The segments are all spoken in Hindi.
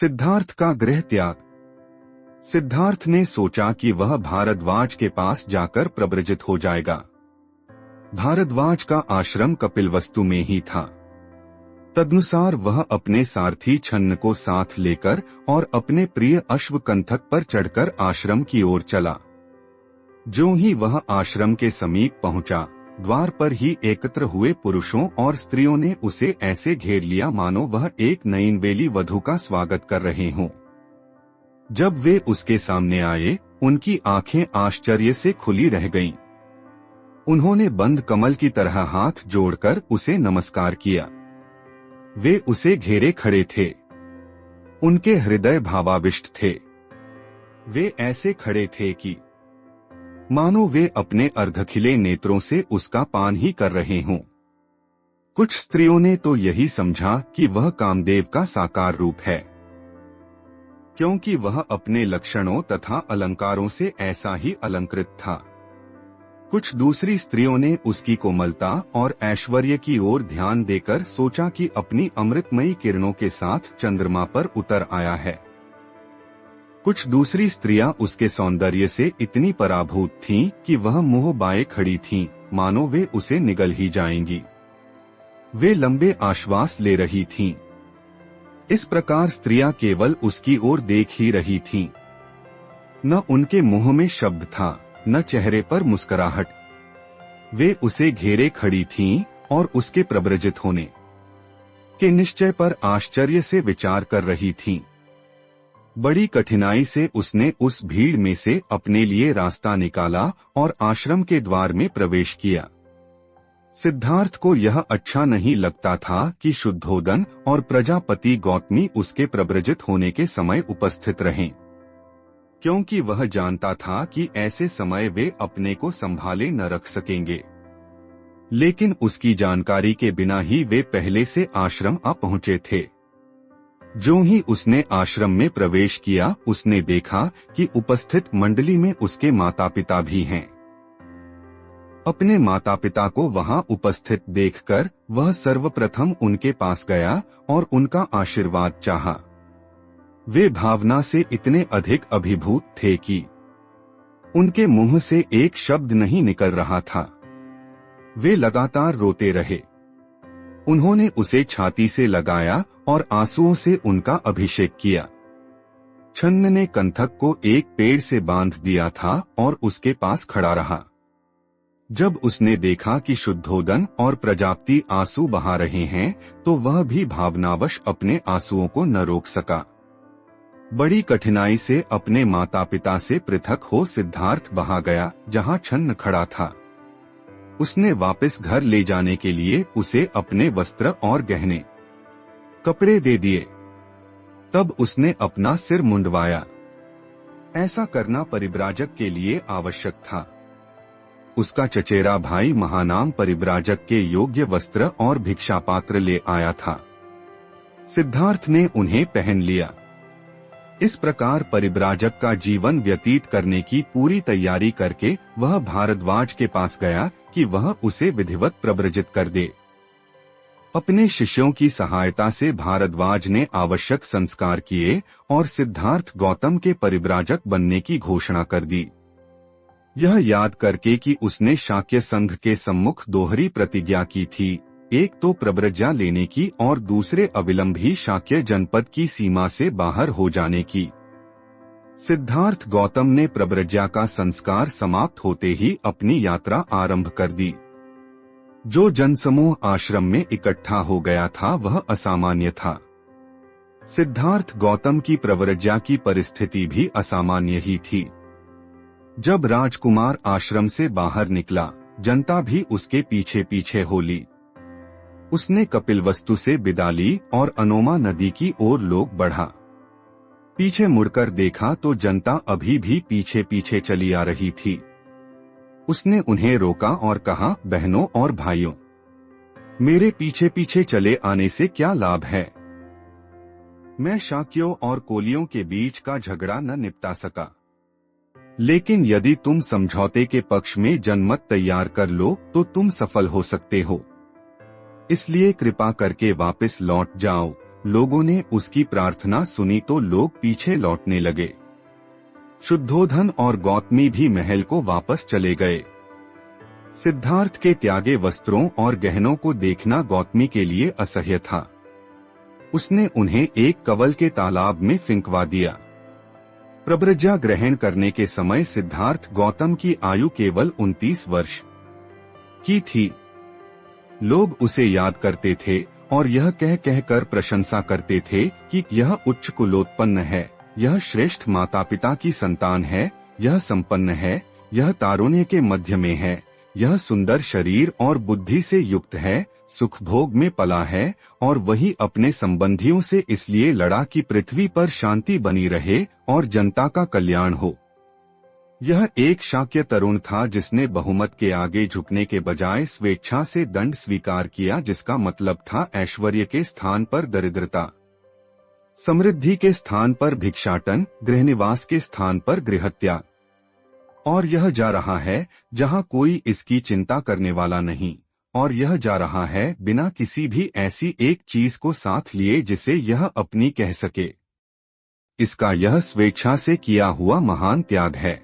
सिद्धार्थ का गृह त्याग। सिद्धार्थ ने सोचा कि वह भारद्वाज के पास जाकर प्रव्रजित हो जाएगा। भारद्वाज का आश्रम कपिलवस्तु में ही था। तदनुसार वह अपने सारथी छन्न को साथ लेकर और अपने प्रिय अश्वकंथक पर चढ़कर आश्रम की ओर चला। जो ही वह आश्रम के समीप पहुंचा, द्वार पर ही एकत्र हुए पुरुषों और स्त्रियों ने उसे ऐसे घेर लिया मानो वह एक नयनवेली वधू का स्वागत कर रहे हों। जब वे उसके सामने आए, उनकी आंखें आश्चर्य से खुली रह गईं। उन्होंने बंद कमल की तरह हाथ जोड़कर उसे नमस्कार किया। वे उसे घेरे खड़े थे। उनके हृदय भावाविष्ट थे। वे ऐसे खड़े थे कि मानो वे अपने अर्धखिले नेत्रों से उसका पान ही कर रहे हों। कुछ स्त्रियों ने तो यही समझा कि वह कामदेव का साकार रूप है, क्योंकि वह अपने लक्षणों तथा अलंकारों से ऐसा ही अलंकृत था। कुछ दूसरी स्त्रियों ने उसकी कोमलता और ऐश्वर्य की ओर ध्यान देकर सोचा कि अपनी अमृतमयी किरणों के साथ चंद्रमा पर उतर आया है। कुछ दूसरी स्त्रियां उसके सौंदर्य से इतनी पराभूत थीं कि वह मुंह बाए खड़ी थीं, मानो वे उसे निगल ही जाएंगी। वे लंबे आश्वास ले रही थीं। इस प्रकार स्त्रियां केवल उसकी ओर देख ही रही थीं। न उनके मुंह में शब्द था, न चेहरे पर मुस्कुराहट। वे उसे घेरे खड़ी थीं और उसके प्रव्रजित होने के निश्चय पर आश्चर्य से विचार कर रही थीं। बड़ी कठिनाई से उसने उस भीड़ में से अपने लिए रास्ता निकाला और आश्रम के द्वार में प्रवेश किया। सिद्धार्थ को यह अच्छा नहीं लगता था कि शुद्धोदन और प्रजापति गौतमी उसके प्रव्रजित होने के समय उपस्थित रहें, क्योंकि वह जानता था कि ऐसे समय वे अपने को संभाले न रख सकेंगे। लेकिन उसकी जानकारी के बिना ही वे पहले से आश्रम आ पहुंचे थे। जो ही उसने आश्रम में प्रवेश किया, उसने देखा कि उपस्थित मंडली में उसके माता पिता भी हैं। अपने माता पिता को वहां उपस्थित देखकर वह सर्वप्रथम उनके पास गया और उनका आशीर्वाद चाहा। वे भावना से इतने अधिक अभिभूत थे कि उनके मुंह से एक शब्द नहीं निकल रहा था। वे लगातार रोते रहे। उन्होंने उसे छाती से लगाया और आंसुओं से उनका अभिषेक किया। छन्न ने कंथक को एक पेड़ से बांध दिया था और उसके पास खड़ा रहा। जब उसने देखा कि शुद्धोदन और प्रजापति आंसू बहा रहे हैं, तो वह भी भावनावश अपने आंसुओं को न रोक सका। बड़ी कठिनाई से अपने माता पिता से पृथक हो सिद्धार्थ वहां गया जहां छन्न खड़ा था। उसने वापस घर ले जाने के लिए उसे अपने वस्त्र और गहने कपड़े दे दिए। तब उसने अपना सिर मुंडवाया। ऐसा करना परिव्राजक के लिए आवश्यक था। उसका चचेरा भाई महानाम परिव्राजक के योग्य वस्त्र और भिक्षापात्र ले आया था। सिद्धार्थ ने उन्हें पहन लिया। इस प्रकार परिव्राजक का जीवन व्यतीत करने की पूरी तैयारी करके वह भारद्वाज के पास गया कि वह उसे विधिवत प्रव्रजित कर दे। अपने शिष्यों की सहायता से भारद्वाज ने आवश्यक संस्कार किए और सिद्धार्थ गौतम के परिव्राजक बनने की घोषणा कर दी। यह याद करके कि उसने शाक्य संघ के सम्मुख दोहरी प्रतिज्ञा की थी, एक तो प्रव्रज्या लेने की और दूसरे अविलंब ही शाक्य जनपद की सीमा से बाहर हो जाने की। सिद्धार्थ गौतम ने प्रव्रज्या का संस्कार समाप्त होते ही अपनी यात्रा आरंभ कर दी। जो जनसमूह आश्रम में इकट्ठा हो गया था वह असामान्य था। सिद्धार्थ गौतम की प्रव्रज्या की परिस्थिति भी असामान्य ही थी। जब राजकुमार आश्रम से बाहर निकला, जनता भी उसके पीछे पीछे हो ली। उसने कपिलवस्तु से विदा ली और अनोमा नदी की ओर लोग बढ़ा। पीछे मुड़कर देखा तो जनता अभी भी पीछे पीछे चली आ रही थी। उसने उन्हें रोका और कहा, बहनों और भाइयों, मेरे पीछे पीछे चले आने से क्या लाभ है? मैं शाक्यों और कोलियों के बीच का झगड़ा न निपटा सका, लेकिन यदि तुम समझौते के पक्ष में जनमत तैयार कर लो तो तुम सफल हो सकते हो। इसलिए कृपा करके वापस लौट जाओ, लोगों ने उसकी प्रार्थना सुनी तो लोग पीछे लौटने लगे। शुद्धोधन और गौतमी भी महल को वापस चले गए। सिद्धार्थ के त्यागे वस्त्रों और गहनों को देखना गौतमी के लिए असह्य था। उसने उन्हें एक कवल के तालाब में फेंकवा दिया। प्रब्रजा ग्रहण करने के समय सिद्धार्थ गौतम की आयु केवल 29 वर्ष की थी। लोग उसे याद करते थे और यह कह कहकर प्रशंसा करते थे कि यह उच्च कुलोत्पन्न है, यह श्रेष्ठ माता पिता की संतान है, यह संपन्न है, यह तारुण्य के मध्य में है, यह सुंदर शरीर और बुद्धि से युक्त है, सुख भोग में पला है और वही अपने संबंधियों से इसलिए लड़ा कि पृथ्वी पर शांति बनी रहे और जनता का कल्याण हो। यह एक शाक्य तरुण था जिसने बहुमत के आगे झुकने के बजाय स्वेच्छा से दंड स्वीकार किया, जिसका मतलब था ऐश्वर्य के स्थान पर दरिद्रता, समृद्धि के स्थान पर भिक्षाटन, गृहनिवास के स्थान पर गृहत्याग। और यह जा रहा है जहां कोई इसकी चिंता करने वाला नहीं, और यह जा रहा है बिना किसी भी ऐसी एक चीज को साथ लिए जिसे यह अपनी कह सके। इसका यह स्वेच्छा से किया हुआ महान त्याग है।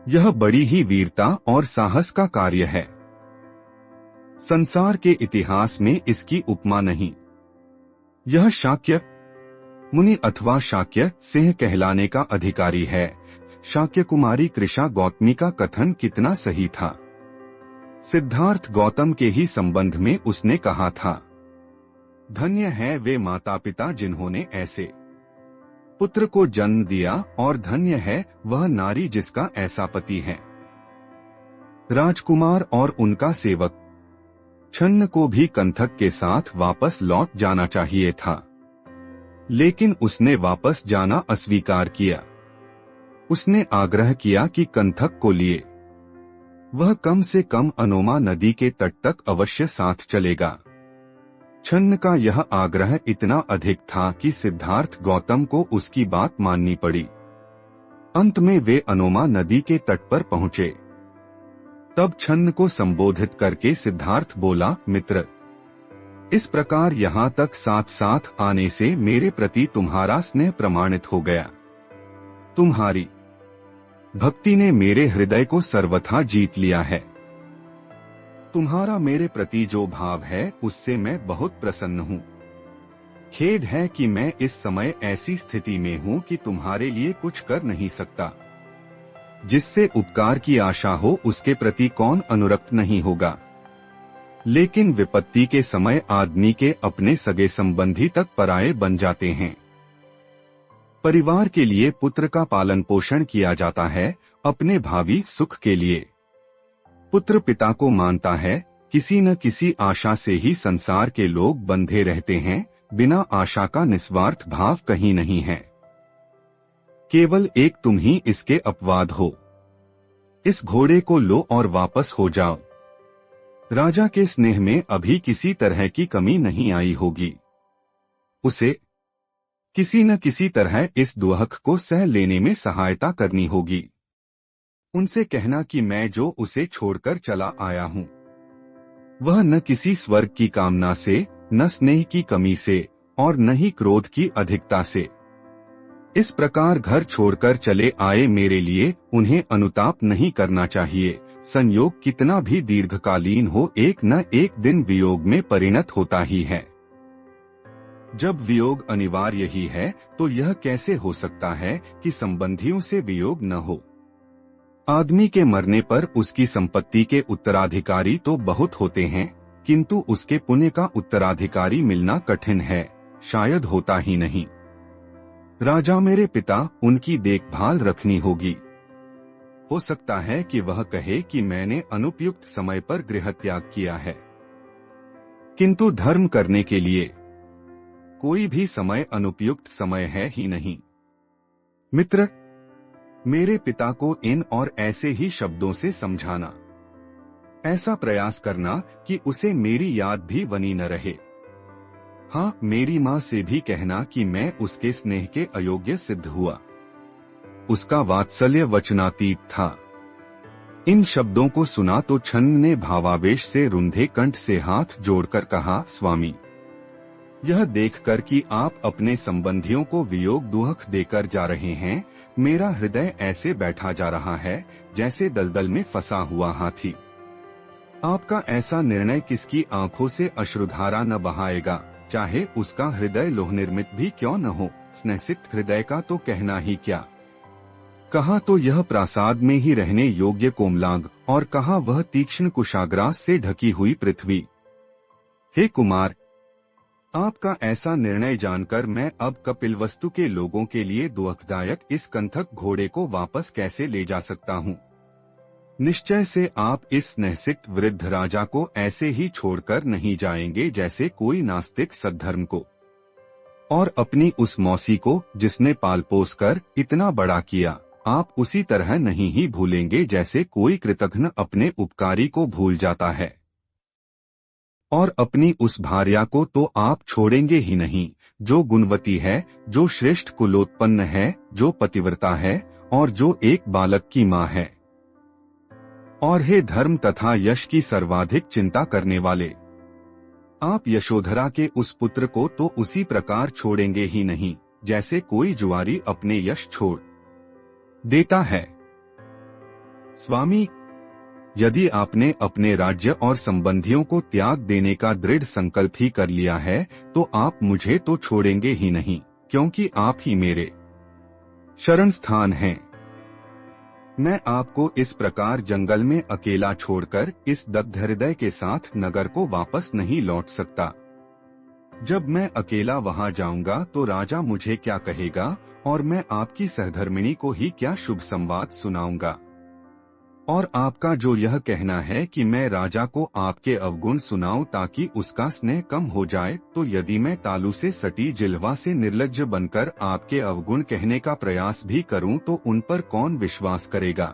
यह बड़ी ही वीरता और साहस का कार्य है। संसार के इतिहास में इसकी उपमा नहीं। यह शाक्य मुनि अथवा शाक्य सिंह कहलाने का अधिकारी है। शाक्य कुमारी कृषा गौतमी का कथन कितना सही था। सिद्धार्थ गौतम के ही संबंध में उसने कहा था, धन्य है वे माता पिता जिन्होंने ऐसे पुत्र को जन्म दिया, और धन्य है वह नारी जिसका ऐसा पति है। राजकुमार और उनका सेवक छन्न को भी कंथक के साथ वापस लौट जाना चाहिए था, लेकिन उसने वापस जाना अस्वीकार किया। उसने आग्रह किया कि कंथक को लिए वह कम से कम अनोमा नदी के तट तक अवश्य साथ चलेगा। छन्न का यह आग्रह इतना अधिक था कि सिद्धार्थ गौतम को उसकी बात माननी पड़ी। अंत में वे अनोमा नदी के तट पर पहुंचे। तब छन्न को संबोधित करके सिद्धार्थ बोला, मित्र, इस प्रकार यहाँ तक साथ साथ आने से मेरे प्रति तुम्हारा स्नेह प्रमाणित हो गया। तुम्हारी भक्ति ने मेरे हृदय को सर्वथा जीत लिया है। तुम्हारा मेरे प्रति जो भाव है उससे मैं बहुत प्रसन्न हूँ। खेद है कि मैं इस समय ऐसी स्थिति में हूँ कि तुम्हारे लिए कुछ कर नहीं सकता। जिससे उपकार की आशा हो उसके प्रति कौन अनुरक्त नहीं होगा, लेकिन विपत्ति के समय आदमी के अपने सगे संबंधी तक पराये बन जाते हैं। परिवार के लिए पुत्र का पालन पोषण किया जाता है, अपने भावी सुख के लिए। पुत्र पिता को मानता है, किसी न किसी आशा से ही संसार के लोग बंधे रहते हैं, बिना आशा का निस्वार्थ भाव कहीं नहीं है। केवल एक तुम ही इसके अपवाद हो। इस घोड़े को लो और वापस हो जाओ। राजा के स्नेह में अभी किसी तरह की कमी नहीं आई होगी। उसे किसी न किसी तरह इस दुहक को सह लेने में सहायता करनी होगी। उनसे कहना कि मैं जो उसे छोड़कर चला आया हूं वह न किसी स्वर्ग की कामना से, न स्नेह की कमी से और न ही क्रोध की अधिकता से। इस प्रकार घर छोड़कर चले आए मेरे लिए उन्हें अनुताप नहीं करना चाहिए। संयोग कितना भी दीर्घकालीन हो, एक न एक दिन वियोग में परिणत होता ही है। जब वियोग अनिवार्य ही है तो यह कैसे हो सकता है कि संबंधियों से वियोग न हो। आदमी के मरने पर उसकी संपत्ति के उत्तराधिकारी तो बहुत होते हैं, किंतु उसके पुण्य का उत्तराधिकारी मिलना कठिन है, शायद होता ही नहीं। राजा मेरे पिता, उनकी देखभाल रखनी होगी। हो सकता है कि वह कहे कि मैंने अनुपयुक्त समय पर गृहत्याग किया है, किंतु धर्म करने के लिए कोई भी समय अनुपयुक्त समय है ही नहीं। मित्र, मेरे पिता को इन और ऐसे ही शब्दों से समझाना। ऐसा प्रयास करना कि उसे मेरी याद भी बनी न रहे। हाँ, मेरी माँ से भी कहना कि मैं उसके स्नेह के अयोग्य सिद्ध हुआ। उसका वात्सल्य वचनातीत था। इन शब्दों को सुना तो छन्न ने भावावेश से रुंधे कंठ से हाथ जोड़कर कहा, स्वामी, यह देखकर कि आप अपने संबंधियों को वियोग दुख देकर जा रहे हैं, मेरा हृदय ऐसे बैठा जा रहा है जैसे दलदल में फंसा हुआ हाथी। आपका ऐसा निर्णय किसकी आंखों से अश्रुधारा न बहाएगा, चाहे उसका हृदय लोह निर्मित भी क्यों न हो। स्नेहसिक्त हृदय का तो कहना ही क्या। कहाँ तो यह प्रासाद में ही रहने योग्य कोमलांग, और कहाँ वह तीक्ष्ण कुशाग्रास से ढकी हुई पृथ्वी। हे कुमार, आपका ऐसा निर्णय जानकर मैं अब कपिलवस्तु के लोगों के लिए दुखदायक इस कंथक घोड़े को वापस कैसे ले जा सकता हूँ। निश्चय से आप इस स्नेहसिक्त वृद्ध राजा को ऐसे ही छोड़कर नहीं जाएंगे जैसे कोई नास्तिक सद्धर्म को, और अपनी उस मौसी को जिसने पाल पोस कर इतना बड़ा किया, आप उसी तरह नहीं ही भूलेंगे जैसे कोई कृतघ्न अपने उपकारी को भूल जाता है। और अपनी उस भार्या को तो आप छोड़ेंगे ही नहीं, जो गुणवती है, जो श्रेष्ठ कुलोत्पन्न है, जो पतिव्रता है, और जो एक बालक की माँ है। और हे धर्म तथा यश की सर्वाधिक चिंता करने वाले, आप यशोधरा के उस पुत्र को तो उसी प्रकार छोड़ेंगे ही नहीं जैसे कोई जुआरी अपने यश छोड़ देता है। स्वामी, यदि आपने अपने राज्य और संबंधियों को त्याग देने का दृढ़ संकल्प ही कर लिया है, तो आप मुझे तो छोड़ेंगे ही नहीं, क्योंकि आप ही मेरे शरण स्थान हैं। मैं आपको इस प्रकार जंगल में अकेला छोड़कर इस दग्ध हृदय के साथ नगर को वापस नहीं लौट सकता। जब मैं अकेला वहां जाऊंगा तो राजा मुझे क्या कहेगा, और मैं आपकी सहधर्मिणी को ही क्या शुभ संवाद सुनाऊंगा। और आपका जो यह कहना है कि मैं राजा को आपके अवगुण सुनाऊं ताकि उसका स्नेह कम हो जाए, तो यदि मैं तालू से सटी जिह्वा से निर्लज्ज बनकर आपके अवगुण कहने का प्रयास भी करूं तो उन पर कौन विश्वास करेगा।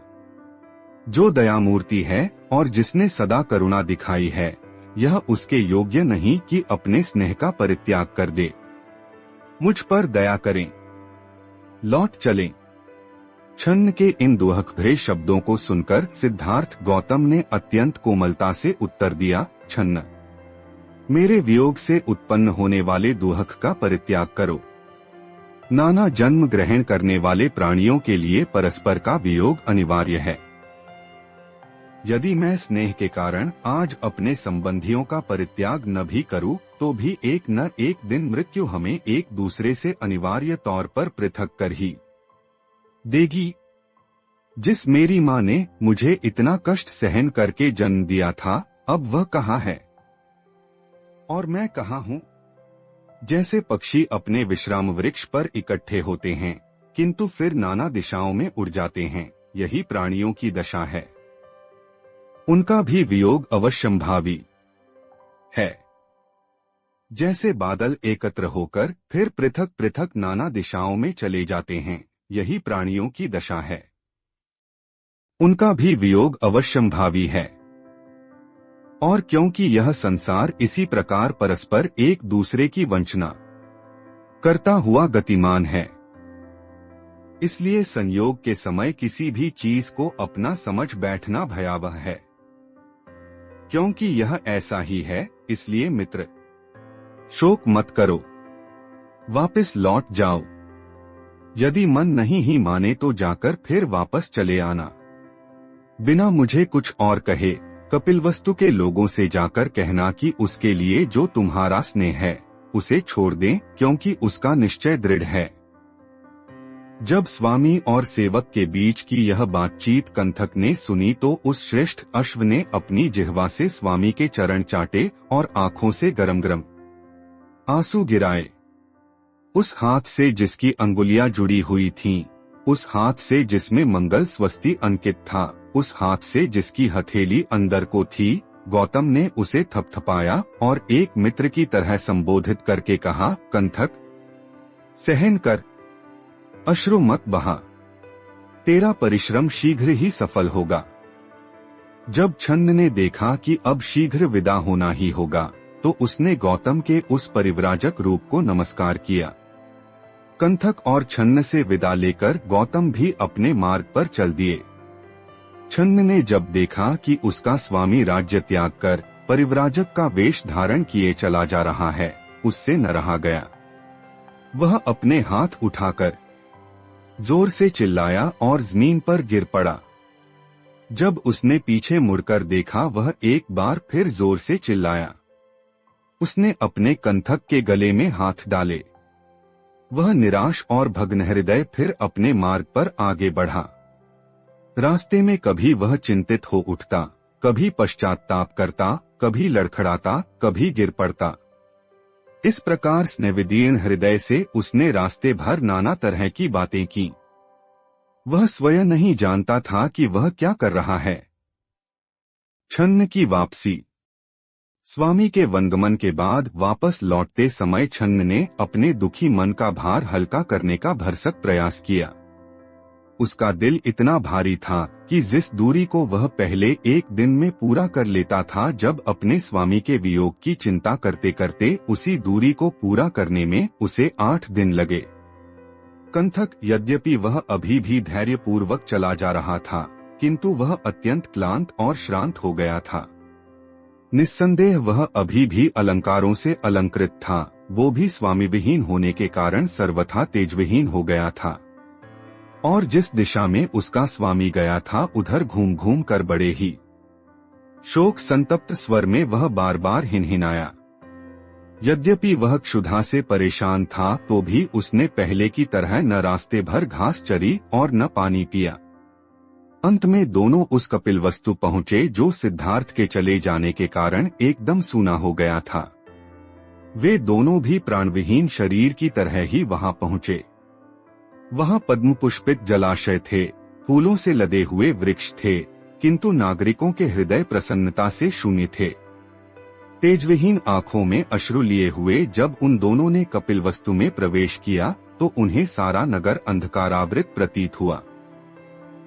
जो दयामूर्ति है और जिसने सदा करुणा दिखाई है, यह उसके योग्य नहीं कि अपने स्नेह का परित्याग कर दे। मुझ पर दया करें, लौट चलें। छन्न के इन दुहक भरे शब्दों को सुनकर सिद्धार्थ गौतम ने अत्यंत कोमलता से उत्तर दिया, छन्न, मेरे वियोग से उत्पन्न होने वाले दुहक का परित्याग करो। नाना जन्म ग्रहण करने वाले प्राणियों के लिए परस्पर का वियोग अनिवार्य है। यदि मैं स्नेह के कारण आज अपने संबंधियों का परित्याग न भी करूं, तो भी एक न एक दिन मृत्यु हमें एक दूसरे से अनिवार्य तौर पर पृथक कर ही देगी। जिस मेरी माँ ने मुझे इतना कष्ट सहन करके जन्म दिया था, अब वह कहाँ है और मैं कहाँ हूँ। जैसे पक्षी अपने विश्राम वृक्ष पर इकट्ठे होते हैं किंतु फिर नाना दिशाओं में उड़ जाते हैं, यही प्राणियों की दशा है। उनका भी वियोग अवश्यंभावी है। जैसे बादल एकत्र होकर फिर पृथक पृथक नाना दिशाओं में चले जाते हैं, यही प्राणियों की दशा है। उनका भी वियोग अवश्यंभावी है। और क्योंकि यह संसार इसी प्रकार परस्पर एक दूसरे की वंचना करता हुआ गतिमान है, इसलिए संयोग के समय किसी भी चीज को अपना समझ बैठना भयावह है। क्योंकि यह ऐसा ही है, इसलिए मित्र, शोक मत करो, वापस लौट जाओ। यदि मन नहीं ही माने तो जाकर फिर वापस चले आना। बिना मुझे कुछ और कहे कपिलवस्तु के लोगों से जाकर कहना कि उसके लिए जो तुम्हारा स्नेह है उसे छोड़ दें, क्योंकि उसका निश्चय दृढ़ है। जब स्वामी और सेवक के बीच की यह बातचीत कंथक ने सुनी तो उस श्रेष्ठ अश्व ने अपनी जिह्वा से स्वामी के चरण चाटे और आंखों से गरम गरम आंसू गिराए। उस हाथ से जिसकी अंगुलियां जुड़ी हुई थीं, उस हाथ से जिसमें मंगल स्वस्ति अंकित था, उस हाथ से जिसकी हथेली अंदर को थी, गौतम ने उसे थपथपाया और एक मित्र की तरह संबोधित करके कहा, कंथक, सहन कर, अश्रु मत बहा, तेरा परिश्रम शीघ्र ही सफल होगा। जब छन्न ने देखा कि अब शीघ्र विदा होना ही होगा, तो उसने गौतम के उस परिव्राजक रूप को नमस्कार किया। कंथक और छन्न से विदा लेकर गौतम भी अपने मार्ग पर चल दिए। छन्न ने जब देखा कि उसका स्वामी राज्य त्याग कर परिव्राजक का वेश धारण किए चला जा रहा है, उससे न रहा गया। वह अपने हाथ उठाकर जोर से चिल्लाया और जमीन पर गिर पड़ा। जब उसने पीछे मुड़कर देखा, वह एक बार फिर जोर से चिल्लाया। उसने अपने कंठक के गले में हाथ डाले। वह निराश और भग्न हृदय फिर अपने मार्ग पर आगे बढ़ा। रास्ते में कभी वह चिंतित हो उठता, कभी पश्चाताप करता, कभी लड़खड़ाता, कभी गिर पड़ता। इस प्रकार स्नेहविदीर्ण हृदय से उसने रास्ते भर नाना तरह की बातें की। वह स्वयं नहीं जानता था कि वह क्या कर रहा है। छन्न की वापसी। स्वामी के वनगमन के बाद वापस लौटते समय छन्न ने अपने दुखी मन का भार हल्का करने का भरसक प्रयास किया। उसका दिल इतना भारी था कि जिस दूरी को वह पहले एक दिन में पूरा कर लेता था, जब अपने स्वामी के वियोग की चिंता करते करते उसी दूरी को पूरा करने में उसे 8 दिन लगे। कंठक यद्यपि वह अभी भी धैर्यपूर्वक चला जा रहा था, किंतु वह अत्यंत क्लांत और श्रांत हो गया था। निस्संदेह वह अभी भी अलंकारों से अलंकृत था, वो भी स्वामी विहीन होने के कारण सर्वथा तेजविहीन हो गया था। और जिस दिशा में उसका स्वामी गया था, उधर घूम घूम कर बड़े ही शोक संतप्त स्वर में वह बार बार हिनहिनाया। यद्यपि वह क्षुधा से परेशान था, तो भी उसने पहले की तरह न रास्ते भर घास चरी और न पानी पिया। अंत में दोनों उस कपिलवस्तु पहुंचे जो सिद्धार्थ के चले जाने के कारण एकदम सूना हो गया था। वे दोनों भी प्राणविहीन शरीर की तरह ही वहां पहुंचे। वहां पद्म पुष्पित जलाशय थे, फूलों से लदे हुए वृक्ष थे, किंतु नागरिकों के हृदय प्रसन्नता से शून्य थे। तेजविहीन आंखों में अश्रु लिए हुए जब उन दोनों ने कपिलवस्तु में प्रवेश किया, तो उन्हें सारा नगर अंधकारावृत प्रतीत हुआ।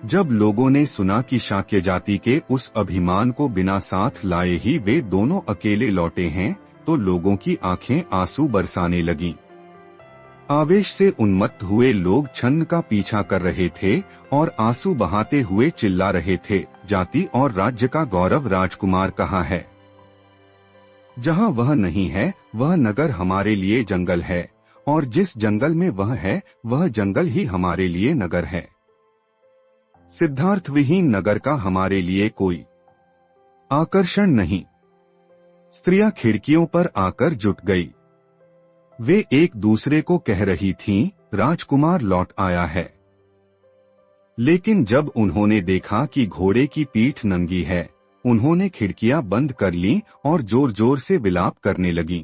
जब लोगों ने सुना कि शाक्य जाति के उस अभिमान को बिना साथ लाए ही वे दोनों अकेले लौटे हैं, तो लोगों की आंखें आंसू बरसाने लगीं। आवेश से उन्मत्त हुए लोग छन्न का पीछा कर रहे थे और आंसू बहाते हुए चिल्ला रहे थे, जाति और राज्य का गौरव राजकुमार कहाँ है? जहाँ वह नहीं है, वह नगर हमारे लिए जंगल है, और जिस जंगल में वह है, वह जंगल ही हमारे लिए नगर है। सिद्धार्थ विहीन नगर का हमारे लिए कोई आकर्षण नहीं। स्त्रियां खिड़कियों पर आकर जुट गई। वे एक दूसरे को कह रही थीं, राजकुमार लौट आया है। लेकिन जब उन्होंने देखा कि घोड़े की पीठ नंगी है, उन्होंने खिड़कियां बंद कर लीं और जोर जोर से विलाप करने लगीं।